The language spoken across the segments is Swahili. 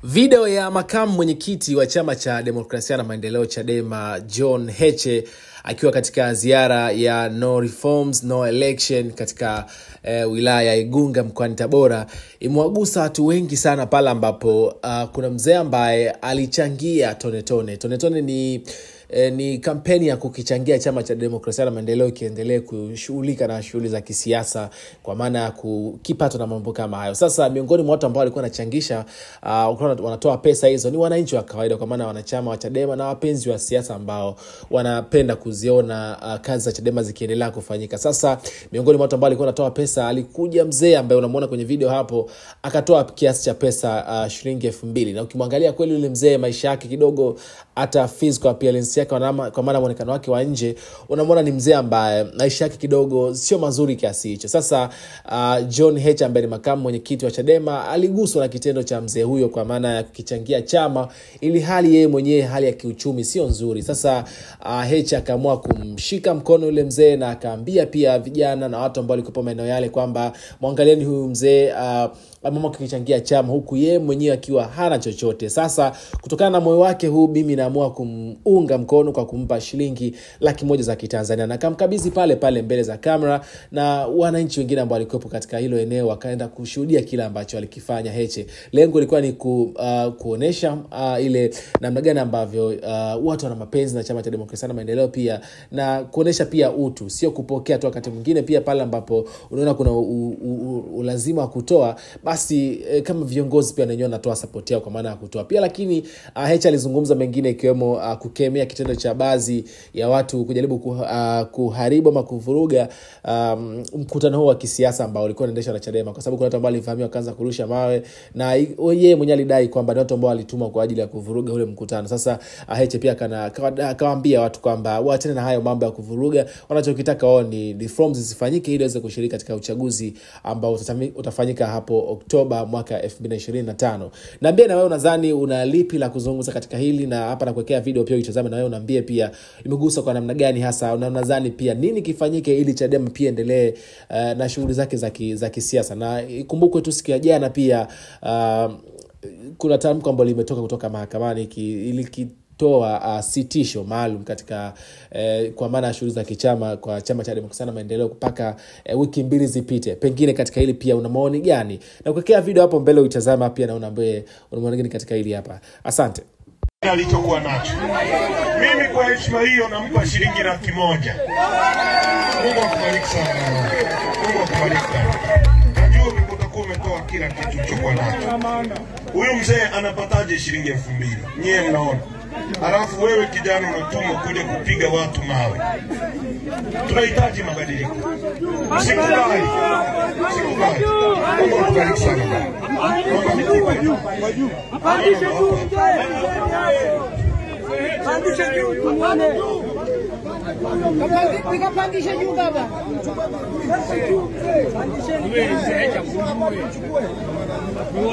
Video ya makamu mwenyekiti wa chama cha demokrasia na maendeleo Chadema John Heche akiwa katika ziara ya no reforms no election katika wilaya ya Igunga mkoani Tabora imewagusa watu wengi sana pale ambapo kuna mzee ambaye alichangia tone tone ni kampeni ya kukichangia chama cha demokrasia na maendeleo kiendelee kushughulika na shughuli za kisiasa kwa maana ya kipato na mambo kama hayo. Sasa miongoni mwa watu ambao walikuwa wanachangisha wanatoa pesa hizo ni wananchi wa kawaida kwa maana wanachama wa Chadema na wapenzi wa siasa ambao wanapenda kuziona kazi za Chadema zikiendelea kufanyika. Sasa miongoni mwa watu ambao walikuwa wanatoa pesa alikuja mzee ambaye unamuona kwenye video hapo akatoa kiasi cha pesa shilingi 2000 na ukimwangalia kweli yule mzee maisha yake kidogo hata physical appearance yake kwa maana muonekano wake wa nje unamwona ni mzee ambaye maisha yake kidogo sio mazuri kiasi hicho. Sasa John Heche ambaye ni makamu mwenyekiti wa Chadema aliguswa na kitendo cha mzee huyo kwa maana ya kukichangia chama ili hali yeye mwenyewe hali ya kiuchumi sio nzuri. Sasa Heche akaamua kumshika mkono yule mzee na akaambia pia vijana na watu ambao walikuwa maeneo yale kwamba muangalieni huyu mzee mama kukichangia chama huku yeye mwenyewe akiwa hana chochote. Sasa kutokana na moyo wake huu mimi naamua kumunga mkono kwa kumpa shilingi 100,000 za Kitanzania na kamkabidhi pale mbele za kamera na wananchi wengine ambao walikuwa katika hilo eneo wakaenda kushuhudia kile ambacho alikifanya Heche. Lengo lilikuwa ni kuonesha ile namna gani ambavyo watu wana mapenzi na chama cha demokrasia na maendeleo pia na kuonesha pia utu, sio kupokea tu wakati mwingine pia pale ambapo unaona kuna ulazima wa kutoa basi kama viongozi pia wenyewe wanatoa support yao kwa maana ya kutoa pia. Lakini Heche alizungumza mengine ikiwemo kukemea kitendo cha baadhi ya watu kujaribu kuharibu ama kuvuruga mkutano huo wa kisiasa ambao ulikuwa unaendeshwa na Chadema kwa sababu kuna watu ambao walivamia wakaanza kurusha mawe na yeye mwenyewe alidai kwamba ni watu ambao walitumwa kwa ajili ya kuvuruga ule mkutano. Sasa Heche pia akawaambia watu kwamba waachane na hayo mambo ya kuvuruga, wanachokitaka wao ni reforms zifanyike ili waweze kushiriki katika uchaguzi ambao utafanyika hapo Oktoba mwaka 2025. Naambia na wewe unadhani una lipi la kuzungumza katika hili, na hapa nakuwekea video pia uitazame na wewe unaambie pia imegusa kwa namna gani hasa, unadhani pia nini kifanyike ili Chadema pia endelee na shughuli zake za kisiasa. Na ikumbukwe tu siku ya jana pia kuna tamko ambalo limetoka kutoka mahakamani ili toa sitisho maalum katika kwa maana shughuli za kichama kwa chama cha demokrasia na maendeleo mpaka wiki 2 zipite. Pengine katika hili pia una maoni gani? Na kuwekea video hapo mbele uitazama pia na unaambie una maoni gani katika hili hapa. Asante. Alichokuwa nacho mimi kwa heshima hiyo nampa shilingi 100,000. Mungu akubariki sana. Mungu akubariki sana. Najua utakuwa umetoa kila kitu ulichokuwa nacho. Huyu mzee anapataje shilingi 2000? Nyie mnaona. Alafu wewe kijana unatumwa kuja kupiga watu mawe. Tunahitaji mabadiliko. Sikubali. Mungu akubariki sana. Pandisha juu mzee. Pandisha juu tuone. Kapandisha juu baba.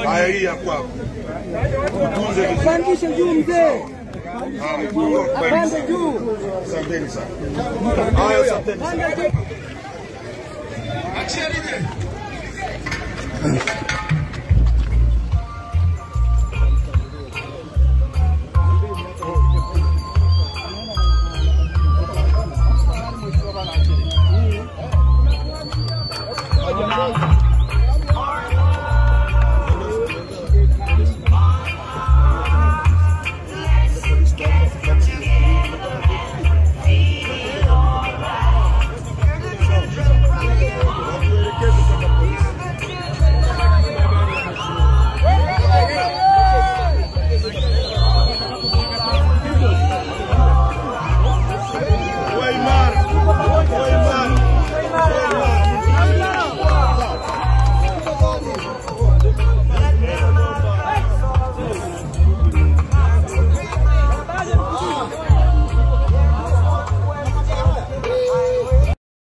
Haya hii ya kwako. Pandisha juu mzee. Pande juu. Asanteni sana. Haya asanteni sana. Achia